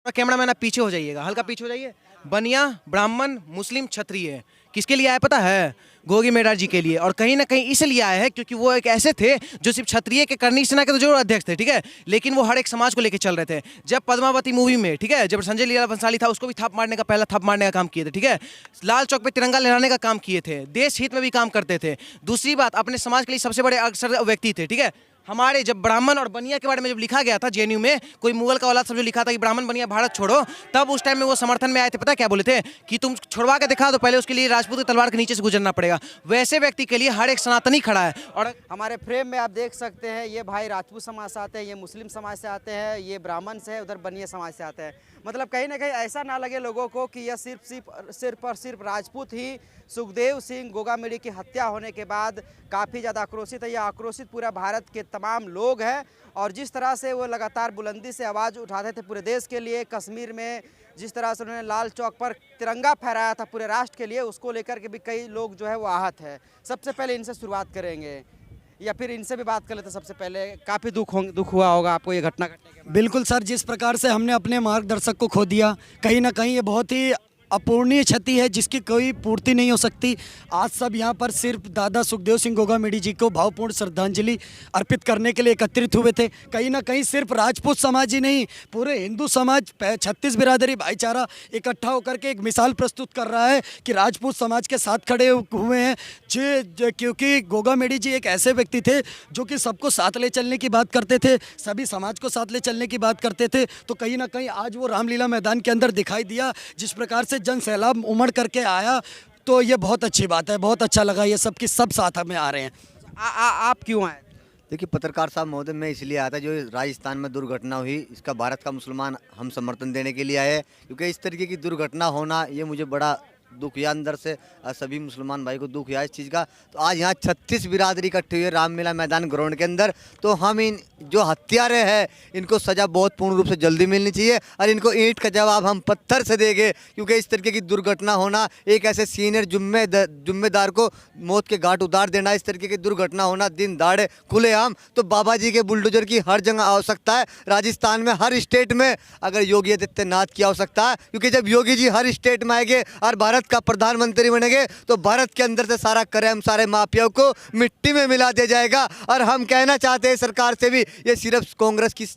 Camera man आप पीछे हो जाइएगा, हल्का पीछे हो जाइए। बनिया, ब्राह्मण, मुस्लिम, क्षत्रिय किसके लिए आया पता है? गोगी मेडार जी के लिए। और कहीं ना कहीं इसलिए आया है क्योंकि वो एक ऐसे थे जो सिर्फ क्षत्रिय के करनी सेना के तो जरूर अध्यक्ष थे, ठीक है, लेकिन वो हर एक समाज को लेकर चल रहे थे। जब पद्मावती मूवी में, ठीक है, जब संजय लीला भंसाली था उसको भी थप मारने का, पहला थप मारने का काम किए थे, ठीक है, लाल चौक पे तिरंगा लहराने का काम किए थे, देश हित में भी काम करते थे। दूसरी बात, अपने समाज के लिए सबसे बड़े अग्रसर व्यक्ति थे, ठीक है। हमारे जब ब्राह्मण और बनिया के बारे में जब लिखा गया था जेएनयू में, कोई मुगल का औलाद सब जो लिखा था कि ब्राह्मण बनिया भारत छोड़ो, तब उस टाइम में वो समर्थन में आए थे। पता क्या बोले थे? कि तुम छुड़वा के दिखा दो, पहले उसके लिए राजपूत की तलवार के नीचे से गुजरना पड़ेगा। वैसे व्यक्ति के लिए हर एक सनातनी खड़ा है। और हमारे फ्रेम में आप देख सकते हैं, ये भाई राजपूत समाज से आते हैं, ये मुस्लिम समाज से आते हैं, ये ब्राह्मण से है, उधर बनिया समाज से आते हैं। मतलब कहीं ना कहीं ऐसा ना लगे लोगों को कि यह सिर्फ और सिर्फ राजपूत ही सुखदेव सिंह गोगामेडी की हत्या होने के बाद काफ़ी ज़्यादा आक्रोशित है। यह आक्रोशित पूरा भारत के तमाम लोग हैं। और जिस तरह से वो लगातार बुलंदी से आवाज़ उठाते थे पूरे देश के लिए, कश्मीर में जिस तरह से उन्होंने लाल चौक पर तिरंगा फहराया था पूरे राष्ट्र के लिए, उसको लेकर के भी कई लोग जो है वो आहत है। सबसे पहले इनसे शुरुआत करेंगे या फिर इनसे भी बात कर लेते। सबसे पहले काफ़ी दुख हुआ होगा आपको ये घटना घटने के बाद? बिल्कुल सर, जिस प्रकार से हमने अपने मार्गदर्शक को खो दिया, कहीं ना कहीं ये बहुत ही अपूर्णीय क्षति है जिसकी कोई पूर्ति नहीं हो सकती। आज सब यहाँ पर सिर्फ दादा सुखदेव सिंह गोगामेडी जी को भावपूर्ण श्रद्धांजलि अर्पित करने के लिए एकत्रित हुए थे। कहीं ना कहीं सिर्फ राजपूत समाज ही नहीं, पूरे हिंदू समाज, 36 बिरादरी भाईचारा इकट्ठा होकर के एक मिसाल प्रस्तुत कर रहा है कि राजपूत समाज के साथ खड़े हुए हैं क्योंकि गोगामेडी जी एक ऐसे व्यक्ति थे जो कि सबको साथ ले चलने की बात करते थे, सभी समाज को साथ ले चलने की बात करते थे। तो कहीं ना कहीं आज वो रामलीला मैदान के अंदर दिखाई दिया, जिस प्रकार से जन सैलाब उमड़ करके आया, तो ये बहुत अच्छी बात है, बहुत अच्छा लगा ये सब कि सब साथ में आ रहे हैं। आप क्यों आए? देखिए पत्रकार साहब महोदय, मैं इसलिए आया था जो राजस्थान में दुर्घटना हुई, इसका भारत का मुसलमान हम समर्थन देने के लिए आए हैं। क्योंकि इस तरीके की दुर्घटना होना ये मुझे बड़ा दुख या अंदर से सभी मुसलमान भाई को दुख या इस चीज़ का। तो आज यहाँ 36 बिरादरी इकट्ठी हुई है रामलीला मैदान ग्राउंड के अंदर। तो हम इन जो हत्यारे हैं इनको सज़ा बहुत पूर्ण रूप से जल्दी मिलनी चाहिए और इनको ईंट का जवाब हम पत्थर से देंगे। क्योंकि इस तरीके की दुर्घटना होना, एक ऐसे सीनियर जुम्मेदार को मौत के घाट उतार देना, इस तरीके की दुर्घटना होना दिन दाड़े खुलेआम, तो बाबा जी के बुलडोजर की हर जगह आवश्यकता है। राजस्थान में हर स्टेट में अगर योगी आदित्यनाथ की आवश्यकता है, क्योंकि जब योगी जी हर स्टेट में आएंगे और भारत का प्रधानमंत्री बनेंगे तो भारत के अंदर से सारा क्राइम, सारे माफियाओं को मिट्टी में मिला दिया जाएगा। और हम कहना चाहते हैं सरकार से भी, ये सिर्फ कांग्रेस की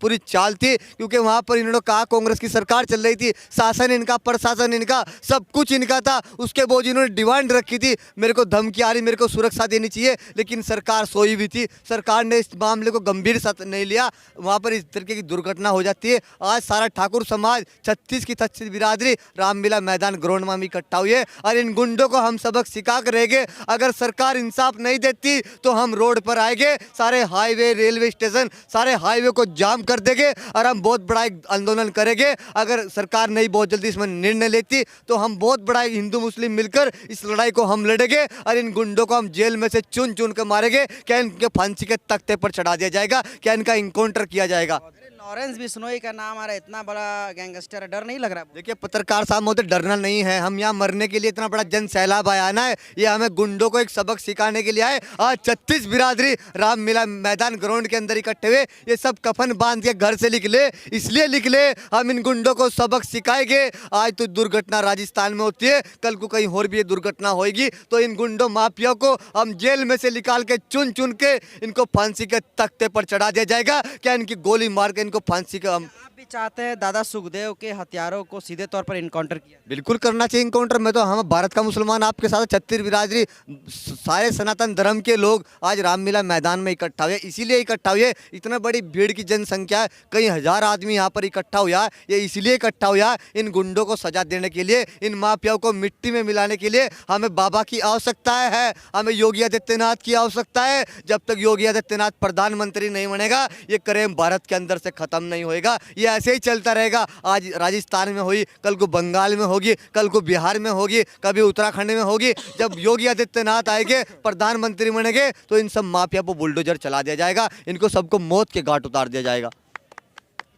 पूरी चाल थी, क्योंकि वहां पर इन्होंने कहा कांग्रेस की सरकार चल रही थी, शासन इनका, प्रशासन इनका, सब कुछ इनका था। उसके बाद इन्होंने डिमांड रखी थी, मेरे को धमकी आ रही, मेरे को सुरक्षा देनी चाहिए, लेकिन सरकार सोई भी थी। सरकार ने इस मामले को गंभीर से नहीं लिया, वहां पर इस तरीके की दुर्घटना हो जाती है। आज सारा ठाकुर समाज 36 बिरादरी रामलीला मैदान ग्राउंड में इकट्ठा हुई है और इन गुंडों को हम सबक सिखा कर रहेंगे। अगर सरकार इंसाफ नहीं देती तो हम रोड पर आएंगे, सारे हाईवे, रेलवे स्टेशन, सारे हाईवे को जाम कर देंगे और हम बहुत बड़ा एक आंदोलन करेंगे। अगर सरकार नहीं बहुत जल्दी इसमें निर्णय लेती तो हम बहुत बड़ा हिंदू मुस्लिम मिलकर इस लड़ाई को हम लड़ेंगे और इन गुंडों को हम जेल में से चुन चुन कर मारेंगे। क्या इनके फांसी के तख्ते पर चढ़ा दिया जाएगा? क्या इनका इनकाउंटर किया जाएगा? लॉरेंस बिश्नोई का नाम आ रहा है, इतना बड़ा गैंगस्टर है, डर नहीं लग रहा? देखिए पत्रकार साहब महोदय, डरना नहीं है, हम यहाँ मरने के लिए इतना बड़ा जन सैलाब आया ना है, ये हमें गुंडों को एक सबक सिखाने के लिए आए। आज 36 बिरादरी रामलीला मैदान ग्राउंड के अंदर इकट्ठे हुए, ये सब कफन बांध के घर से निकले, इसलिए निकले हम इन गुंडों को सबक सिखाएंगे। आज तो दुर्घटना राजस्थान में होती है, कल को कहीं और भी ये दुर्घटना होगी, तो इन गुंडों माफिया को हम जेल में से निकाल के चुन चुन के इनको फांसी के तख्ते पर चढ़ा दिया जाएगा। क्या इनकी गोली मार के इनको फांसी का हम आप भी चाहते हैं दादा सुखदेव के हथियारों को सीधे तौर पर इनकाउंटर किया? बिल्कुल करना चाहिए इनकाउंटर में। तो हम भारत का मुसलमान आपके साथ 36 बिरादरी, सारे सनातन धर्म के लोग आज रामलीला मैदान में इकट्ठा हुए, इसीलिए इकट्ठा हुए। इतना बड़ी भीड़ की जनसंख्या, कई हजार आदमी यहाँ पर इकट्ठा हुआ, ये इसलिए इकट्ठा हुआ इन गुंडों को सजा देने के लिए, इन माफियाओं को मिट्टी में मिलाने के लिए। हमें बाबा की आवश्यकता है, हमें योगी आदित्यनाथ की आवश्यकता है। जब तक योगी आदित्यनाथ प्रधानमंत्री नहीं बनेगा ये क्राइम भारत के अंदर से खत्म नहीं होएगा, ये ऐसे ही चलता रहेगा। आज राजस्थान में हुई, कल को बंगाल में होगी, कल को बिहार में होगी, कभी उत्तराखंड में होगी। जब योगी आदित्यनाथ आएंगे, प्रधानमंत्री बनेंगे, तो इन सब माफिया को बुलडोजर चला दिया जाएगा, इनको सबको मौत के घाट उतार दिया जाएगा।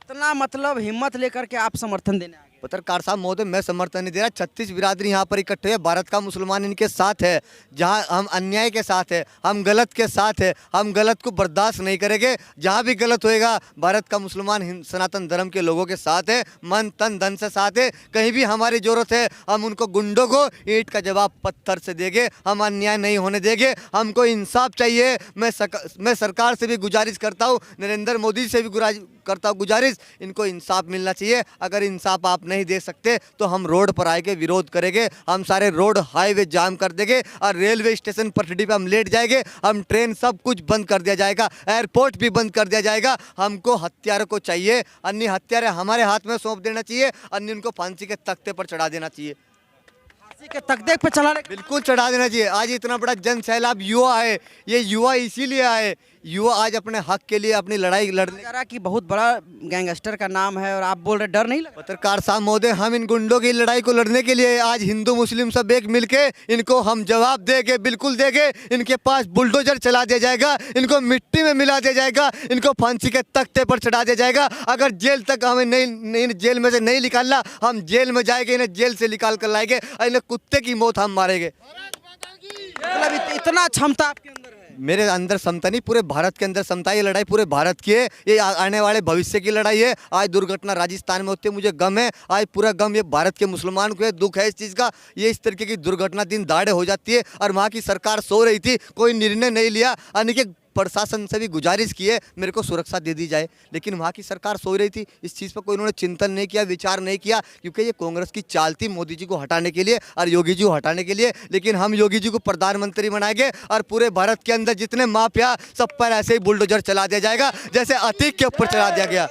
इतना मतलब हिम्मत लेकर के आप समर्थन देने आ गए? पत्रकार साहब महोदय, मैं समर्थन नहीं दे रहा। 36 बिरादरी यहाँ पर इकट्ठे है, भारत का मुसलमान इनके साथ है। जहाँ हम अन्याय के साथ है, हम गलत के साथ है, हम गलत को बर्दाश्त नहीं करेंगे। जहाँ भी गलत होएगा, भारत का मुसलमान सनातन धर्म के लोगों के साथ है, मन तन धन से साथ है। कहीं भी हमारी जरूरत है, हम उनको गुंडों को ईंट का जवाब पत्थर से देंगे। हम अन्याय नहीं होने देंगे। हमको इंसाफ चाहिए। मैं सरकार से भी गुजारिश करता हूँ, नरेंद्र मोदी से भी करता हूँ गुजारिश, इनको इंसाफ मिलना चाहिए। अगर इंसाफ आप नहीं दे सकते तो हम रोड पर आएंगे, विरोध करेंगे। हम सारे रोड हाईवे जाम कर देंगे और रेलवे स्टेशन पटरी पे हम लेट जाएंगे। हम ट्रेन सब कुछ बंद कर दिया जाएगा, एयरपोर्ट भी बंद कर दिया जाएगा। हमको हत्यारों को चाहिए, अन्य हत्यारे हमारे हाथ में सौंप देना चाहिए, अन्य उनको फांसी के तख्ते पर चढ़ा देना चाहिए। फांसी के तख्ते पे चढ़ाने बिल्कुल चढ़ा देना चाहिए। आज इतना बड़ा जन सैलाब युवा है, ये युवा इसीलिए आए, युवा आज अपने हक के लिए अपनी लड़ाई लड़ने। कह रहा कि बहुत बड़ा गैंगस्टर का नाम है और आप बोल रहे डर नहीं लगा? पत्रकार साहब महोदय, हम इन गुंडों की लड़ाई को लड़ने के लिए आज हिंदू मुस्लिम सब एक मिलके इनको हम जवाब देंगे, बिल्कुल देंगे। इनके पास बुलडोजर चला दिया जाएगा, इनको मिट्टी में मिला दिया जाएगा, इनको फांसी के तख्ते पर चढ़ा दिया जाएगा। अगर जेल तक हमें नहीं जेल में से नहीं निकालना, हम जेल में जाएंगे, इन्हें जेल से निकाल कर लाएंगे, इन्हें कुत्ते की मौत हम मारेंगे। मतलब इतना क्षमता आपके अंदर है? मेरे अंदर क्षमता नहीं, पूरे भारत के अंदर क्षमता है। ये लड़ाई पूरे भारत की है, ये आने वाले भविष्य की लड़ाई है। आज दुर्घटना राजस्थान में होती है, मुझे गम है। आज पूरा गम ये भारत के मुसलमान को है, दुख है इस चीज़ का। ये इस तरीके की दुर्घटना दिन दहाड़े हो जाती है और वहाँ की सरकार सो रही थी, कोई निर्णय नहीं लिया। यानी कि प्रशासन से भी गुजारिश की है मेरे को सुरक्षा दे दी जाए, लेकिन वहाँ की सरकार सो रही थी। इस चीज़ पर कोई उन्होंने चिंतन नहीं किया, विचार नहीं किया, क्योंकि ये कांग्रेस की चाल थी मोदी जी को हटाने के लिए और योगी जी को हटाने के लिए। लेकिन हम योगी जी को प्रधानमंत्री बनाएंगे और पूरे भारत के अंदर जितने माफिया सब पर ऐसे ही बुलडोजर चला दिया जाएगा, जैसे अतीक के ऊपर चला दिया गया।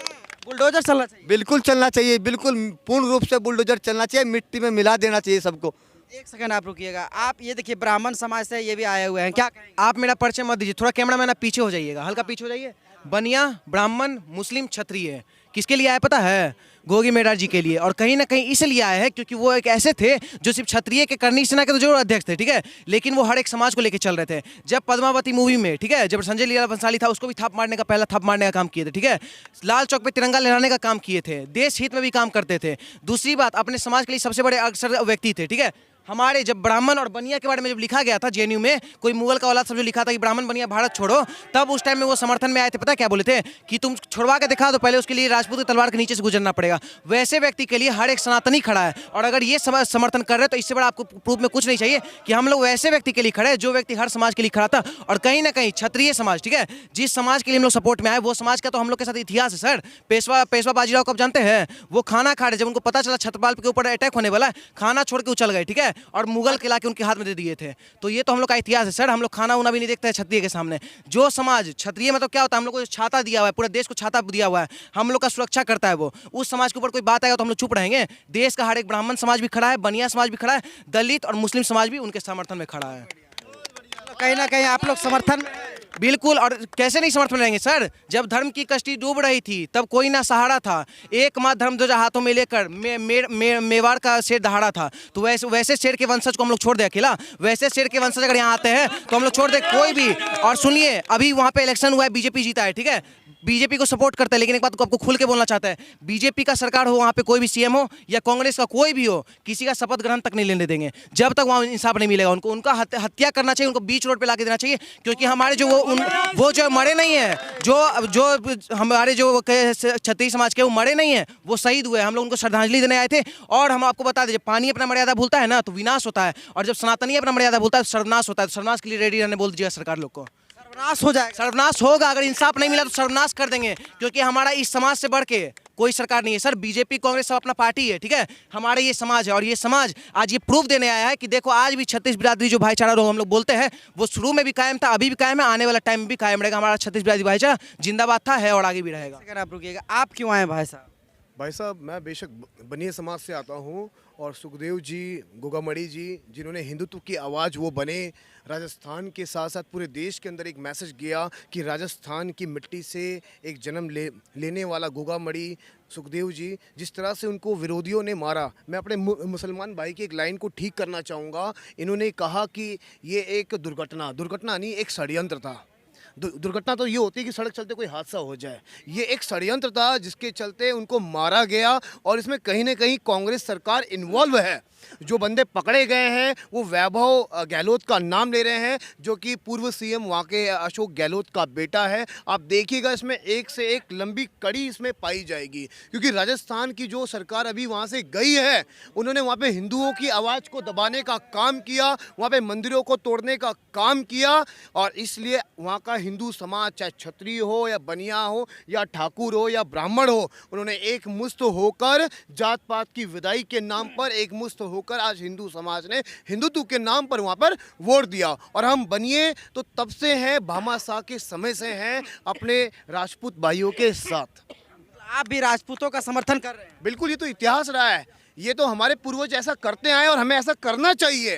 बुलडोजर चलना चाहिए? बिल्कुल चलना चाहिए, बिल्कुल पूर्ण रूप से बुलडोजर चलना चाहिए, मिट्टी में मिला देना चाहिए सबको। एक सेकंड आप रुकिएगा। आप ये देखिए ब्राह्मण समाज से ये भी आए हुए हैं, क्या कहेंगे? आप मेरा परिचय मत दीजिए, थोड़ा कैमरा मैन पीछे हो जाइएगा, हल्का पीछे हो जाइए। बनिया, ब्राह्मण, मुस्लिम, क्षत्रिय किसके लिए आए पता है? गोगी मेडार जी के लिए। और कहीं ना कहीं इसलिए आए हैं क्योंकि वो एक ऐसे थे जो सिर्फ क्षत्रिय के करनी सेना के तो जरूर अध्यक्ष थे, ठीक है, लेकिन वो हर एक समाज को लेकर चल रहे थे। जब पद्मावती मूवी में, ठीक है, जब संजय लीला भंसाली था, उसको भी थप मारने का, पहला थप मारने का काम किए थे, ठीक है, लाल चौक पे तिरंगा लहराने का काम किए थे, देश हित में भी काम करते थे। दूसरी बात, अपने समाज के लिए सबसे बड़े अग्रसर व्यक्ति थे, ठीक है। हमारे जब ब्राह्मण और बनिया के बारे में जब लिखा गया था जेएनयू में, कोई मुगल का औलाद सब जो लिखा था कि ब्राह्मण बनिया भारत छोड़ो, तब उस टाइम में वो समर्थन में आए थे। पता क्या बोले थे कि तुम छुड़वा के दिखा दो, पहले उसके लिए राजपूत की तलवार के नीचे से गुजरना पड़ेगा। वैसे व्यक्ति के लिए हर एक सनातनी खड़ा है, और अगर ये समर्थन कर रहे हैं तो इससे बड़ा आपको प्रूफ में कुछ नहीं चाहिए कि हम लोग वैसे व्यक्ति के लिए खड़े हैं जो व्यक्ति हर समाज के लिए खड़ा था। और कहीं ना कहीं क्षत्रिय समाज, ठीक है, जिस समाज के लिए हम लोग सपोर्ट में आए, वो समाज का तो हम लोग के साथ इतिहास है सर। पेशवा बाजीराव को आप जानते हैं, वो खाना खा रहे, जब उनको पता चला छत्रपाल के ऊपर अटैक होने वाला है, खाना छोड़ के उछल गए, ठीक है, और मुगल के के उनके हाथ में दे दिए थे। तो ये तो हम लोग का इतिहास है सर। हम लोग खाना उना भी नहीं देखते हैं क्षत्रिय के सामने। जो समाज क्षत्रिय मतलब क्या होता है, हम लोग को छाता दिया हुआ है, पूरे देश को छाता दिया हुआ है, हम लोग का सुरक्षा करता है वो। उस समाज के ऊपर कोई बात आएगा तो हम लोग चुप रहेंगे? देश का हर एक ब्राह्मण समाज भी खड़ा है, बनिया समाज भी खड़ा है, दलित और मुस्लिम समाज भी उनके समर्थन में खड़ा है। कहीं ना कहीं आप लोग समर्थन बिल्कुल। और कैसे नहीं समर्थन रहेंगे सर? जब धर्म की कश्ती डूब रही थी तब कोई ना सहारा था, एक माँ धर्म ध्वजा हाथों में लेकर मेवाड़ का शेर दहाड़ा था। तो वैसे शेर के वंशज को हम लोग छोड़ दे अकेला? वैसे शेर के वंशज अगर यहाँ आते हैं तो हम लोग छोड़ दे कोई भी? और सुनिए, अभी वहाँ पे इलेक्शन हुआ है, बीजेपी जीता है, ठीक है, बीजेपी को सपोर्ट करता है, लेकिन एक बात को आपको खुल के बोलना चाहता है, बीजेपी का सरकार हो, वहाँ पे कोई भी सीएम हो या कांग्रेस का कोई भी हो, किसी का शपथ ग्रहण तक नहीं लेने देंगे जब तक वहाँ इंसाफ नहीं मिलेगा। उनको उनका हत्या करना चाहिए, उनको बीच रोड पे ला के देना चाहिए, क्योंकि हमारे जो वो जो मरे नहीं है, जो हमारे जो क्षत्रिय समाज के वो मरे नहीं है, वो शहीद हुए। हम लोग उनको श्रद्धांजलि देने आए थे। और हम आपको बता दें, जब पानी अपना मर्यादा भूलता है ना तो विनाश होता है, और जब सनातनी अपना मर्यादा भूलता है तो सर्वनाश होता है। तो सर्वनाश के लिए रेडी रहने बोल दीजिएगा सरकार लोग को। सर्वनाश हो जाएगा, सर्वनाश होगा। अगर इंसाफ नहीं मिला तो सर्वनाश कर देंगे, क्योंकि हमारा इस समाज से बढ़ के कोई सरकार नहीं है सर। बीजेपी कांग्रेस सब अपना पार्टी है, ठीक है, हमारा ये समाज है, और ये समाज आज ये प्रूफ देने आया है कि देखो आज भी 36 बिरादरी जो भाईचारा लोग हम लोग बोलते हैं, वो शुरू में भी कायम था, अभी भी कायम है, आने वाला टाइम में भी कायम रहेगा। हमारा 36 बिरादरी भाईचारा जिंदाबाद था, है और आगे भी रहेगा। अगर आप रुकिएगा, आप क्यों आए भाई साहब? भाई साहब, मैं बेशक बनिया समाज से आता हूँ, और सुखदेव जी, गोगामड़ी जी, जिन्होंने हिंदुत्व की आवाज़ वो बने, राजस्थान के साथ साथ पूरे देश के अंदर एक मैसेज गया कि राजस्थान की मिट्टी से एक जन्म लेने वाला गोगामड़ी सुखदेव जी, जिस तरह से उनको विरोधियों ने मारा, मैं अपने मुसलमान भाई की एक लाइन को ठीक करना चाहूँगा। इन्होंने कहा कि ये एक दुर्घटना नहीं, एक षड्यंत्र था। दुर्घटना तो ये होती है कि सड़क चलते कोई हादसा हो जाए। ये एक षड्यंत्र था जिसके चलते उनको मारा गया और इसमें कहीं ना कहीं कांग्रेस सरकार इन्वॉल्व है। जो बंदे पकड़े गए हैं वो वैभव गहलोत का नाम ले रहे हैं, जो कि पूर्व सीएम वहाँ के अशोक गहलोत का बेटा है। आप देखिएगा इसमें एक से एक लंबी कड़ी इसमें पाई जाएगी, क्योंकि राजस्थान की जो सरकार अभी वहाँ से गई है, उन्होंने वहाँ पे हिंदुओं की आवाज़ को दबाने का काम किया, वहाँ पे मंदिरों को तोड़ने का काम किया, और इसलिए वहाँ का हिंदू समाज, चाहे क्षत्रिय हो या बनिया हो या ठाकुर हो या ब्राह्मण हो, उन्होंने एक मुश्त होकर जात पात की विदाई के नाम पर एक मुश्त होकर आज हिंदू समाज ने हिंदुत्व के नाम पर वहाँ पर वोट दिया। और हम बनिए तो तब से हैं, भामाशाह के समय से हैं अपने राजपूत भाइयों के साथ। आप भी राजपूतों का समर्थन कर रहे हैं? बिल्कुल, ये तो इतिहास रहा है, ये तो हमारे पूर्वज ऐसा करते आए और हमें ऐसा करना चाहिए।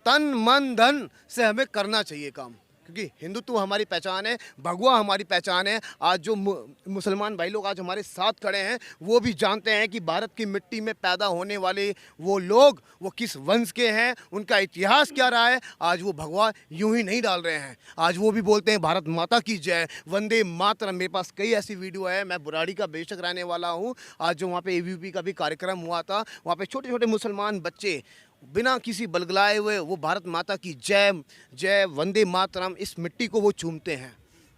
तन मन धन से हमें करना चाहिए काम, क्योंकि हिंदुत्व हमारी पहचान है, भगवा हमारी पहचान है। आज जो मुसलमान भाई लोग आज हमारे साथ खड़े हैं, वो भी जानते हैं कि भारत की मिट्टी में पैदा होने वाले वो लोग वो किस वंश के हैं, उनका इतिहास क्या रहा है। आज वो भगवा यूं ही नहीं डाल रहे हैं, आज वो भी बोलते हैं भारत माता की जय, वंदे मातरम। मेरे पास कई ऐसी वीडियो है, मैं बुराड़ी का बेशक रहने वाला हूँ। आज जो वहाँ पे ABVP का भी कार्यक्रम हुआ था, वहाँ पे छोटे छोटे मुसलमान बच्चे बिना किसी बलगलाए हुए वो भारत माता की जय जय वंदे मातरम इस मिट्टी को वो चूमते हैं।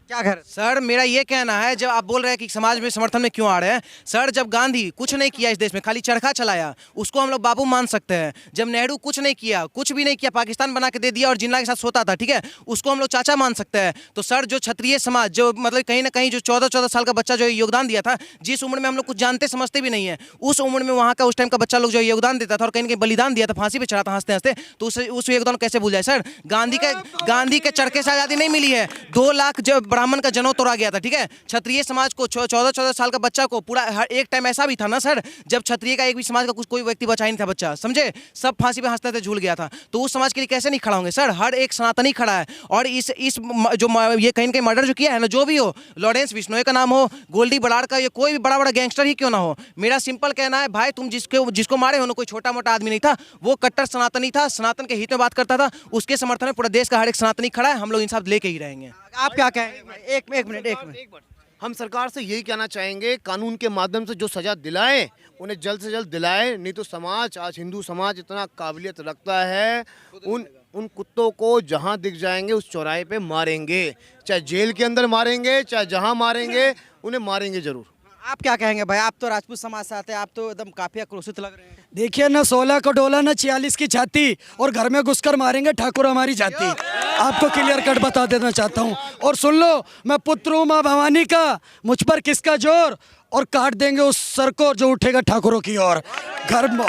क्या कह रहे हैं? सर मेरा ये कहना है, जब आप बोल रहे हैं कि समाज में समर्थन में क्यों आ रहे हैं, सर जब गांधी कुछ नहीं किया इस देश में, खाली चरखा चलाया, उसको हम लोग बाबू मान सकते हैं। जब नेहरू कुछ नहीं किया, कुछ भी नहीं किया, पाकिस्तान बना के दे दिया और जिन्ना के साथ सोता था, ठीक है, उसको हम लोग चाचा मान सकते हैं। तो सर जो क्षत्रिय समाज, जो मतलब कहीं ना कहीं जो 14-14 साल का बच्चा जो योगदान दिया था, जिस उम्र में हम लोग कुछ जानते समझते भी नहीं है, उस उम्र में वहाँ का उस टाइम का बच्चा लोग जो योगदान देता था और कहीं ना कहीं बलिदान दिया था, फांसी पे चढ़ा था हंसते हंसते, तो उस योगदान को कैसे भूल जाए सर। गांधी के चरखे से आज़ादी नहीं मिली है। 2 लाख जब ब्राह्मण का जनेऊ तोड़ा गया था, ठीक है, क्षत्रिय समाज को 14-14 साल का बच्चा को पूरा, हर एक टाइम ऐसा भी था ना सर, जब क्षत्रिय का एक भी समाज का कुछ कोई व्यक्ति बचा ही नहीं था बच्चा, समझे, सब फांसी पे हंसते थे, झूल गया था। तो उस समाज के लिए कैसे नहीं खड़ा होंगे सर। हर एक सनातनी खड़ा है। और इस जो ये कहीं ना कहीं मर्डर जो किया है ना, जो भी हो, लॉरेंस बिश्नोई का नाम हो, गोल्डी बराड़ का, ये कोई भी बड़ा बड़ा गैंगस्टर ही क्यों ना हो, मेरा सिंपल कहना है भाई, तुम जिसको मारे हो ना, कोई छोटा मोटा आदमी नहीं था, वो कट्टर सनातनी था, सनातन के हित में बात करता था, उसके समर्थन में पूरा देश का हर एक सनातनी खड़ा है। हम लोग इंसाफ लेके ही रहेंगे। आप क्या कहेंगे? एक मिनट। हम सरकार से यही कहना चाहेंगे, कानून के माध्यम से जो सजा दिलाए उन्हें जल्द से जल्द दिलाए, नहीं तो समाज, आज हिंदू समाज इतना काबिलियत रखता है, उन कुत्तों को जहां दिख जाएंगे उस चौराहे पे मारेंगे, चाहे जेल के अंदर मारेंगे, चाहे जहां मारेंगे, उन्हें मारेंगे जरूर। आप क्या कहेंगे भाई? आप तो राजपूत समाज से आते हैं, आप तो एकदम काफी आक्रोशित लग रहे हैं। देखिए ना 16 का डोला ना 46 की छाती, और घर में घुसकर मारेंगे ठाकुर हमारी जाति। आपको क्लियर कट बता देना चाहता हूँ। और सुन लो, मैं पुत्र हूँ माँ भवानी का, मुझ पर किसका जोर, और काट देंगे उस सर को जो उठेगा ठाकुरों की ओर।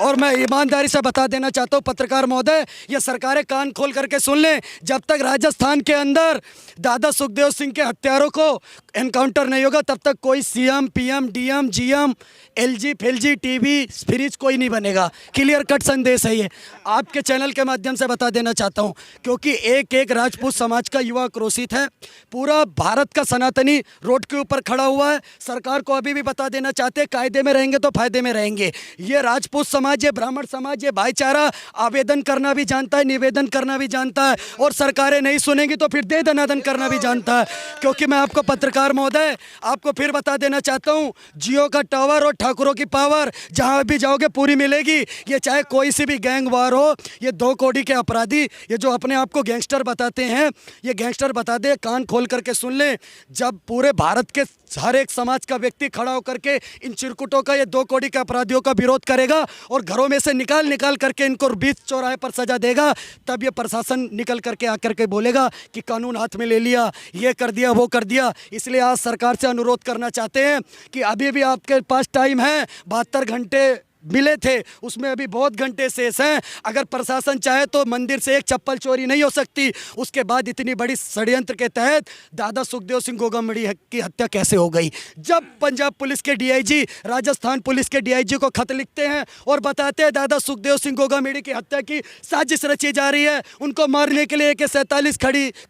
और मैं ईमानदारी से बता देना चाहता हूँ पत्रकार महोदय, ये सरकारें कान खोल करके सुन लें, जब तक राजस्थान के अंदर दादा सुखदेव सिंह के हत्यारों को एनकाउंटर नहीं होगा, तब तक कोई CM, PM, DM, GM, LG, FILG, TV, fridge कोई नहीं बनेगा। क्लियर कट संदेश है ये, आपके चैनल के माध्यम से बता देना चाहता हूँ, क्योंकि एक एक राजपूत समाज का युवा आक्रोशित है। पूरा भारत का सनातनी रोड के ऊपर खड़ा हुआ है। सरकार को अभी भी बता देना चाहते हैं, कायदे में रहेंगे तो फायदे में रहेंगे। ये राजपूत समाज, ये ब्राह्मण समाज, ये भाईचारा आवेदन करना भी जानता है, निवेदन करना भी जानता है, और सरकारें नहीं सुनेंगी तो फिर दे दनादन करना भी जानता है। क्योंकि मैं आपको पत्रकार महोदय आपको फिर बता देना चाहता हूँ, जियो का टावर और ठाकुरों की पावर जहाँ भी जाओगे पूरी मिलेगी। ये चाहे कोई सी भी गैंग वार हो, ये 2 कौड़ी के अपराधी, ये जो अपने आप को गैंगस्टर बताते हैं, ये गैंगस्टर बता दे, कान खोल करके सुन ले। जब पूरे भारत के हर एक समाज का व्यक्ति खड़ा होकर के इन चिरकुटों का, ये 2 कौड़ी के अपराधियों का विरोध करेगा और घरों में से निकाल करके इनको बीच चौराहे पर सजा देगा, तब ये प्रशासन निकल करके आकर के बोलेगा कि कानून हाथ में ले लिया, ये कर दिया, वो कर दिया। इसलिए आज सरकार से अनुरोध करना चाहते हैं कि अभी भी आपके पास टाइम है, 72 घंटे मिले थे, उसमें अभी बहुत घंटे शेष हैं। अगर प्रशासन चाहे तो मंदिर से एक चप्पल चोरी नहीं हो सकती। उसके बाद इतनी बड़ी षड्यंत्र के तहत दादा सुखदेव सिंह गोगामड़ी की हत्या कैसे हो गई? जब पंजाब पुलिस के DIG, राजस्थान पुलिस के DIG को खत लिखते हैं और बताते हैं दादा सुखदेव सिंह गोगामड़ी की हत्या की साजिश रची जा रही है, उनको मारने के लिए AK-47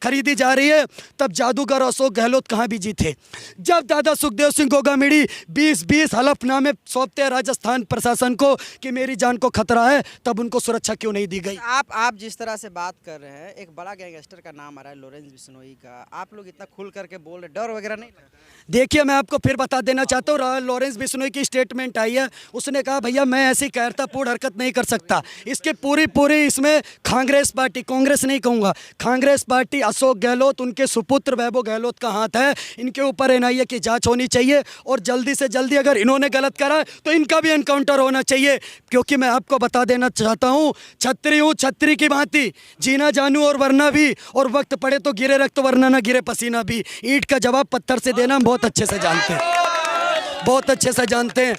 खरीदी जा रही है, तब जादूगर अशोक गहलोत कहाँ बिजी थे? जब दादा सुखदेव सिंह गोगामड़ी 20 हलफनामे सौंपते हैं राजस्थान प्रशासन प्रशासन को कि मेरी जान को खतरा है, तब उनको सुरक्षा क्यों नहीं दी गई? आप जिस तरह से बात कर रहे हैं, एक बड़ा गैंगस्टर का नाम आ रहा है लॉरेंस बिश्नोई का, आप लोग इतना खुल करके बोल रहे, डर वगैरह नहीं लगता? देखिए, मैं आपको फिर बता देना चाहता हूँ, लॉरेंस बिश्नोई की स्टेटमेंट आई है, उसने कहा भैया मैं ऐसी कायरतापूर्ण हरकत नहीं कर सकता। इसके पूरी इसमें कांग्रेस पार्टी, कांग्रेस नहीं कहूँगा, कांग्रेस पार्टी, अशोक गहलोत, उनके सुपुत्र वैभव गहलोत का हाथ है। इनके ऊपर एनआईए की जांच होनी चाहिए और जल्दी से जल्दी अगर इन्होंने गलत करा तो इनका भी एनकाउंटर होना चाहिए। क्योंकि मैं आपको बता देना चाहता हूँ, छत्री हूँ छत्री की भांति, जीना जानू और वरना भी, और वक्त पड़े तो गिरे रक्त वरना ना गिरे पसीना भी। ईंट का जवाब पत्थर से देना हम बहुत अच्छे से जानते हैं, बहुत अच्छे से जानते हैं।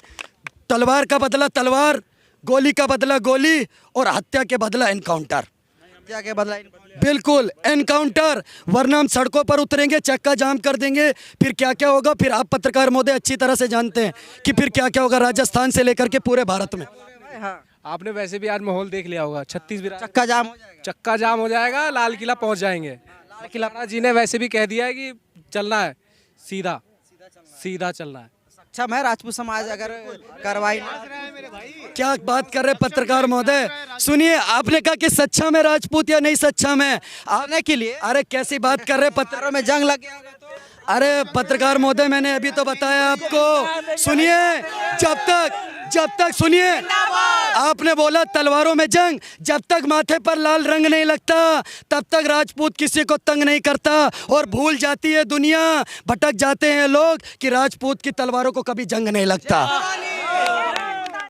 तलवार का बदला तलवार, गोली का बदला गोली, और हत्या के बदला एनकाउंटर। क्या के बदला बिल्कुल एनकाउंटर, वरना हम सड़कों पर उतरेंगे, चक्का जाम कर देंगे, फिर क्या क्या होगा, फिर आप पत्रकार महोदय अच्छी तरह से जानते हैं कि फिर क्या क्या होगा राजस्थान से लेकर के पूरे भारत में। हाँ, आपने वैसे भी आज माहौल देख लिया होगा, 36 चक्का जाम हो जाएगा। चक्का जाम हो जाएगा, लाल किला पहुंच जाएंगे। लाल किला जी ने वैसे भी कह दिया है कि चलना है सीधा चलना है। सक्षम है राजपूत समाज अगर कार्रवाई क्या बात कर रहे पत्रकार महोदय? सुनिए, आपने कहा कि सक्षम है राजपूत या नहीं सक्षम है आने के लिए? अरे कैसी बात कर रहे पत्थरों में जंग लग गया होगा तो? अरे पत्रकार महोदय, मैंने अभी तो बताया आपको। सुनिए, जब तक सुनिए, आपने बोला तलवारों में जंग, जब तक माथे पर लाल रंग नहीं लगता तब तक राजपूत किसी को तंग नहीं करता। और भूल जाती है दुनिया, भटक जाते हैं लोग कि राजपूत की तलवारों को कभी जंग नहीं लगता।